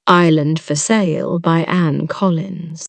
Island for Sale by Anne Collins.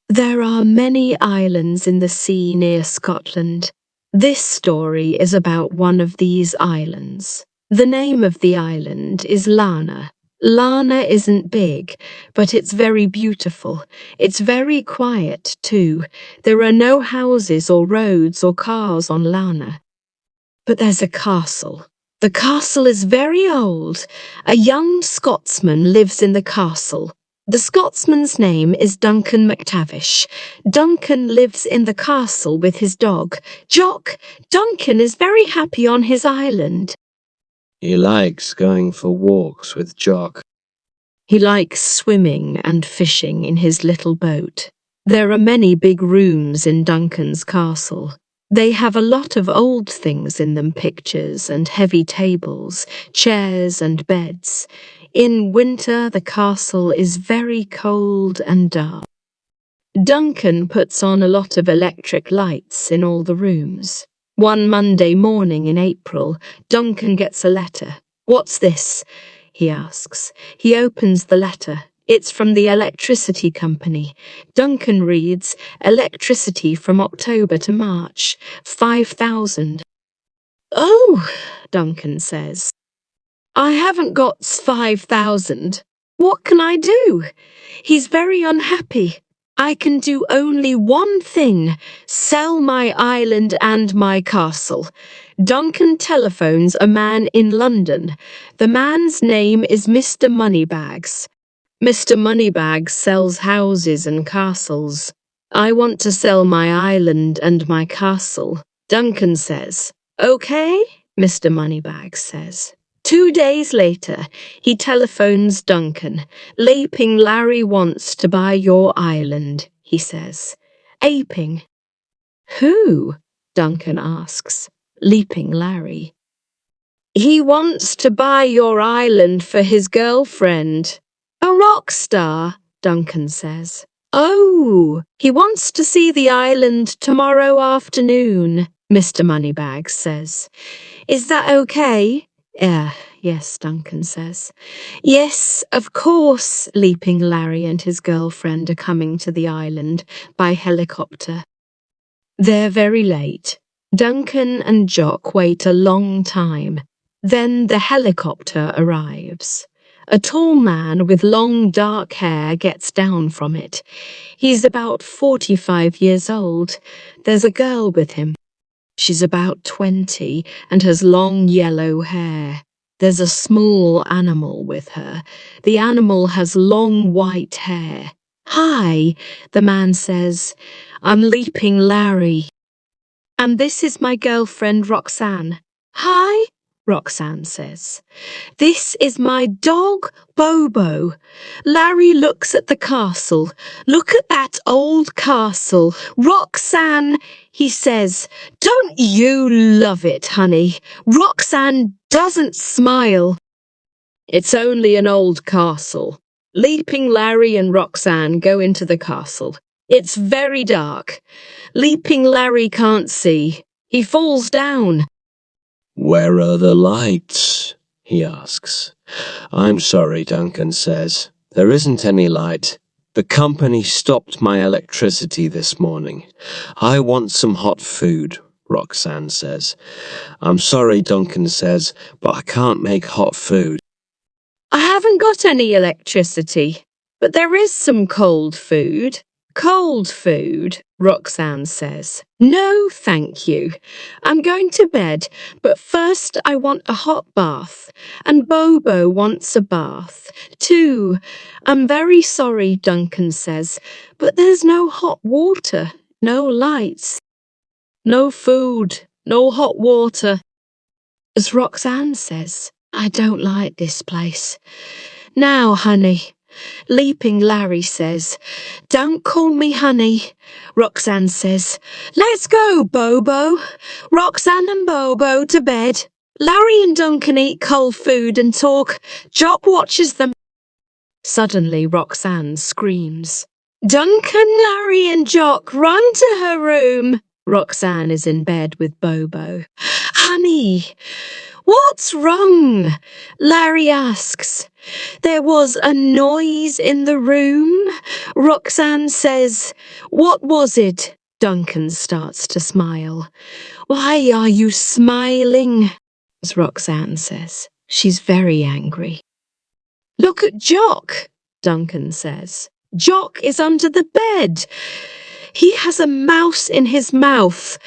There are many islands in the sea near Scotland. This story is about one of these islands. The name of the island is Lana. Lana isn't big, but it's very beautiful. It's very quiet, too. There are no houses or roads or cars on Lana. But there's a castle. The castle is very old. A young Scotsman lives in the castle. The Scotsman's name is Duncan McTavish. Duncan lives in the castle with his dog, Jock. Duncan is very happy on his island. He likes going for walks with Jock. He likes swimming and fishing in his little boat. There are many big rooms in Duncan's castle. They have a lot of old things in them, pictures and heavy tables, chairs and beds. In winter, the castle is very cold and dark. Duncan puts on a lot of electric lights in all the rooms. One Monday morning in April, Duncan gets a letter. "What's this?" he asks. He opens the letter. It's from the electricity company. Duncan reads, "Electricity from October to March, 5,000. "Oh," Duncan says. "I haven't got 5,000. What can I do?" He's very unhappy. "I can do only one thing, sell my island and my castle." Duncan telephones a man in London. The man's name is Mr. Moneybags. Mr. Moneybags sells houses and castles. "I want to sell my island and my castle," Duncan says. "Okay," Mr. Moneybags says. 2 days later, he telephones Duncan. "Leaping Larry wants to buy your island," he says. "Aping." "Who?" Duncan asks. "Leaping Larry." "He wants to buy your island for his girlfriend. A rock star," Duncan says. "Oh, he wants to see the island tomorrow afternoon," Mr. Moneybags says. "Is that okay?" Yes, Duncan says. "Yes, of course, Leaping Larry and his girlfriend are coming to the island by helicopter." They're very late. Duncan and Jock wait a long time. Then the helicopter arrives. A tall man with long dark hair gets down from it. He's about 45 years old. There's a girl with him. She's about 20 and has long yellow hair. There's a small animal with her. The animal has long white hair. "Hi," the man says. "I'm Leaping Larry. And this is my girlfriend Roxanne." "Hi," Roxanne says. "This is my dog, Bobo." Larry looks at the castle. "Look at that old castle. Roxanne," he says, "don't you love it, honey?" Roxanne doesn't smile. "It's only an old castle." Leaping Larry and Roxanne go into the castle. It's very dark. Leaping Larry can't see. He falls down. "Where are the lights?" he asks. "I'm sorry," Duncan says. "There isn't any light. The company stopped my electricity this morning. I want some hot food," Roxanne says. "I'm sorry," Duncan says, "but I can't make hot food." "I haven't got any electricity, but there is some cold food." "Cold food," Roxanne says. "No, thank you. I'm going to bed, but first I want a hot bath, and Bobo wants a bath, too." "I'm very sorry," Duncan says, "but there's no hot water, no lights, no food, no hot water." As Roxanne says, "I don't like this place. Now, honey," Leaping Larry says. "Don't call me honey," Roxanne says. "Let's go, Bobo." Roxanne and Bobo to bed. Larry and Duncan eat cold food and talk. Jock watches them. Suddenly, Roxanne screams. "Duncan, Larry and Jock, run to her room." Roxanne is in bed with Bobo. "Honey, what's wrong?" Larry asks. There was a noise in the room. Roxanne says, "What was it?" Duncan starts to smile. "Why are you smiling?" as Roxanne says. She's very angry. "Look at Jock," Duncan says. "Jock is under the bed. He has a mouse in his mouth."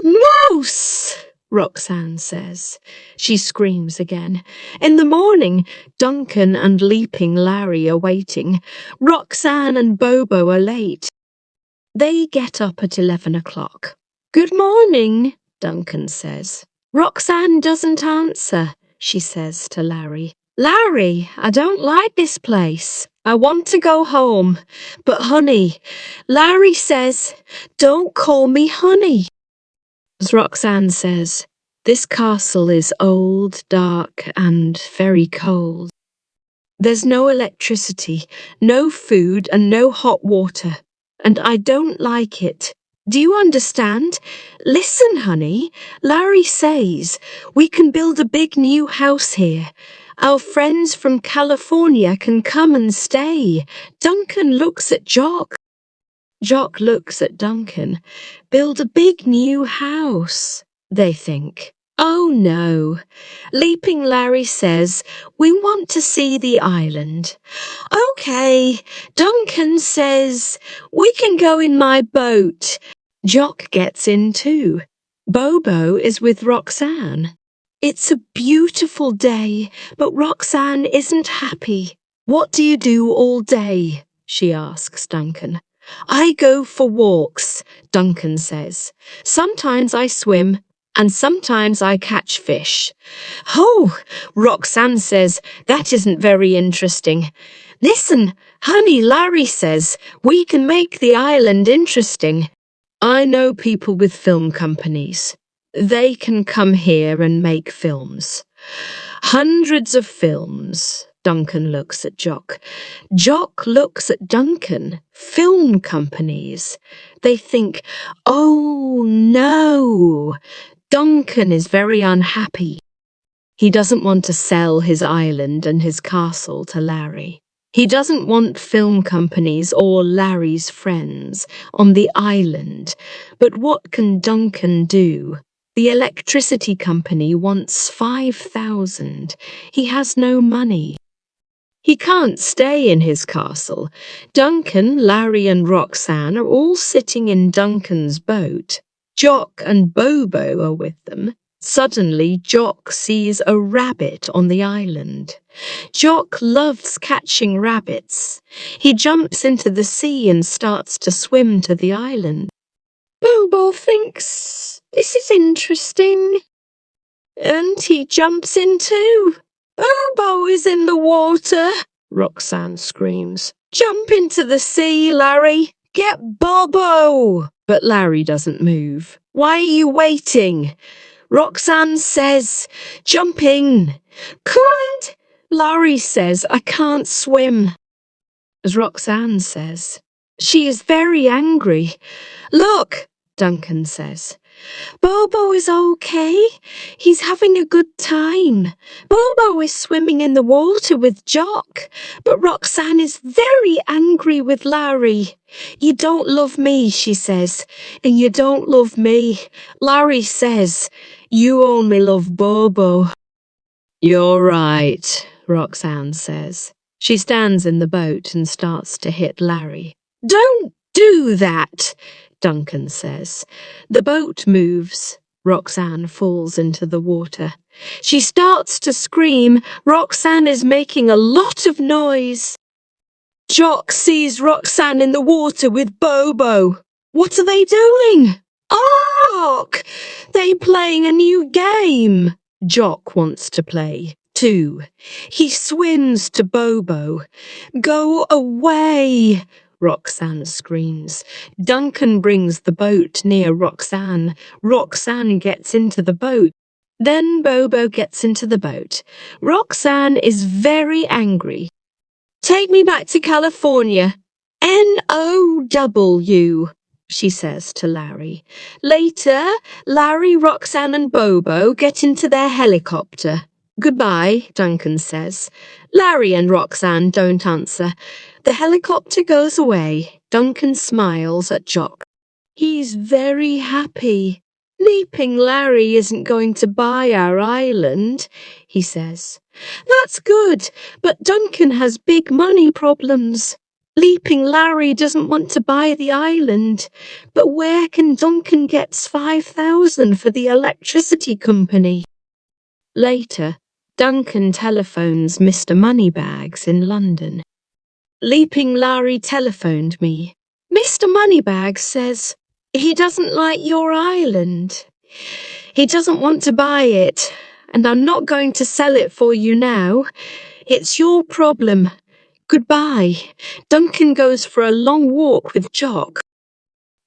"Mouse!" Roxanne says. She screams again. In the morning, Duncan and Leaping Larry are waiting. Roxanne and Bobo are late. They get up at 11 o'clock. "Good morning," Duncan says. Roxanne doesn't answer. She says to Larry, "Larry, I don't like this place. I want to go home. But honey," Larry says, "don't call me honey." As Roxanne says, "This castle is old, dark, and very cold. There's no electricity, no food, and no hot water. And I don't like it. Do you understand? Listen, honey, Larry says we can build a big new house here. Our friends from California can come and stay." Duncan looks at Jock. Jock looks at Duncan. "Build a big new house," they think. "Oh no." Leaping Larry says, "We want to see the island." "Okay." Duncan says, "We can go in my boat." Jock gets in too. Bobo is with Roxanne. It's a beautiful day, but Roxanne isn't happy. "What do you do all day?" she asks Duncan. "I go for walks," Duncan says. "Sometimes I swim, and sometimes I catch fish." "Oh," Roxanne says, "that isn't very interesting." "Listen, honey," Larry says, "we can make the island interesting. I know people with film companies. They can come here and make films." "Hundreds of films." Duncan looks at Jock. Jock looks at Duncan. Film companies. They think, "Oh no." Duncan is very unhappy. He doesn't want to sell his island and his castle to Larry. He doesn't want film companies or Larry's friends on the island. But what can Duncan do? The electricity company wants 5,000. He has no money. He can't stay in his castle. Duncan, Larry, and Roxanne are all sitting in Duncan's boat. Jock and Bobo are with them. Suddenly, Jock sees a rabbit on the island. Jock loves catching rabbits. He jumps into the sea and starts to swim to the island. Bobo thinks, "This is interesting." And he jumps in too. "Bobo is in the water," Roxanne screams. "Jump into the sea, Larry. Get Bobo." But Larry doesn't move. "Why are you waiting?" Roxanne says, "Jump in." "Could?" Larry says, "I can't swim." As Roxanne says, she is very angry. "Look," Duncan says, "Bobo is okay. He's having a good time. Bobo is swimming in the water with Jock, but Roxanne is very angry with Larry. "You don't love me," she says, "and you don't love me." Larry says, "You only love Bobo." "You're right," Roxanne says. She stands in the boat and starts to hit Larry. "Don't do that," Duncan says. The boat moves. Roxanne falls into the water. She starts to scream. Roxanne is making a lot of noise. Jock sees Roxanne in the water with Bobo. What are they doing? Jock! They playing a new game. Jock wants to play too. He swims to Bobo. "Go away!" Roxanne screams. Duncan brings the boat near Roxanne. Roxanne gets into the boat. Then Bobo gets into the boat. Roxanne is very angry. "Take me back to California. NOW, she says to Larry. Later, Larry, Roxanne and Bobo get into their helicopter. Goodbye, Duncan says. Larry and Roxanne don't answer. The helicopter goes away. Duncan smiles at Jock. He's very happy. Leaping Larry isn't going to buy our island, he says. That's good, but Duncan has big money problems. Leaping Larry doesn't want to buy the island, but where can Duncan get 5,000 for the electricity company? Later, Duncan telephones Mr. Moneybags in London. Leaping Larry telephoned me. Mr. Moneybags says he doesn't like your island. He doesn't want to buy it, and I'm not going to sell it for you now. It's your problem. Goodbye. Duncan goes for a long walk with Jock.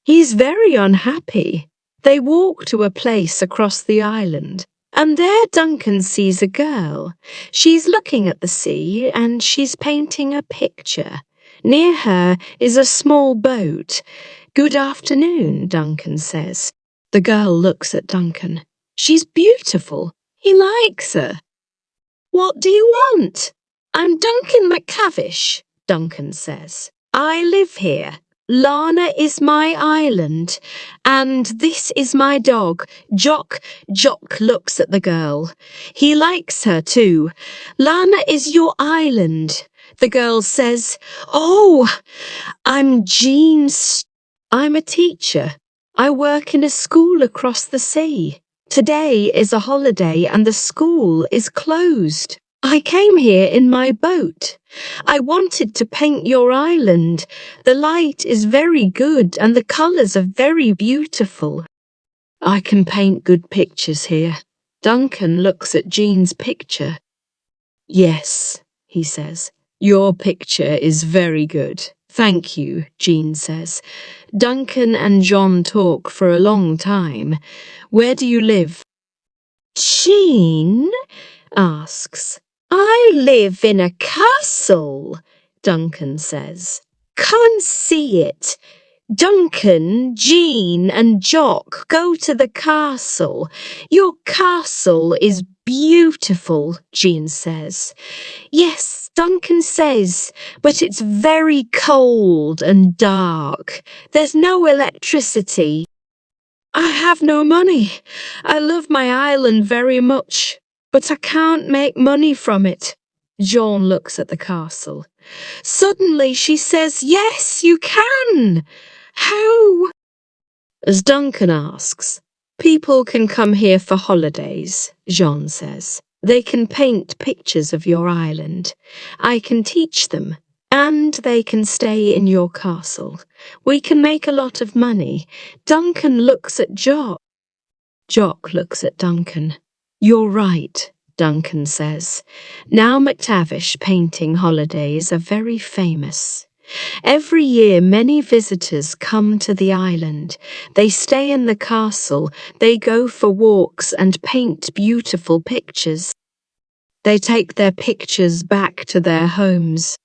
He's very unhappy. They walk to a place across the island, and there Duncan sees a girl. She's looking at the sea, and she's painting a picture. Near her is a small boat. Good afternoon, Duncan says. The girl looks at Duncan. She's beautiful. He likes her. What do you want? I'm Duncan McTavish, Duncan says. I live here. Lana is my island, and this is my dog, Jock. Jock looks at the girl. He likes her too. Lana is your island. The girl says, Oh, I'm Jean. I'm a teacher. I work in a school across the sea. Today is a holiday and the school is closed. I came here in my boat. I wanted to paint your island. The light is very good and the colours are very beautiful. I can paint good pictures here. Duncan looks at Jean's picture. Yes, he says. Your picture is very good. Thank you, Jean says. Duncan and John talk for a long time. Where do you live? Jean asks. I live in a castle, Duncan says. Come and see it. Duncan, Jean and Jock go to the castle. Your castle is beautiful, Jean says. Yes, Duncan says, but it's very cold and dark. There's no electricity. I have no money. I love my island very much, but I can't make money from it. John looks at the castle. Suddenly she says, Yes, you can. How? As Duncan asks, people can come here for holidays, John says. They can paint pictures of your island. I can teach them, and they can stay in your castle. We can make a lot of money. Duncan looks at Jock. Jock looks at Duncan. You're right, Duncan says. Now McTavish painting holidays are very famous. Every year many visitors come to the island. They stay in the castle, they go for walks and paint beautiful pictures. They take their pictures back to their homes.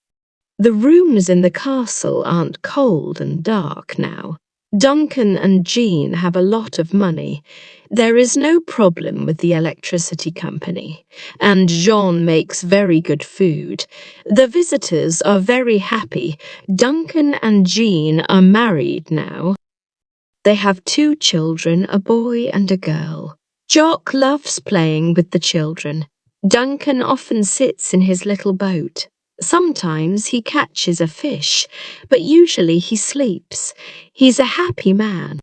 The rooms in the castle aren't cold and dark now. Duncan and Jean have a lot of money. There is no problem with the electricity company, and John makes very good food. The visitors are very happy. Duncan and Jean are married now. They have 2 children, a boy and a girl. Jock loves playing with the children. Duncan often sits in his little boat. Sometimes he catches a fish, but usually he sleeps. He's a happy man.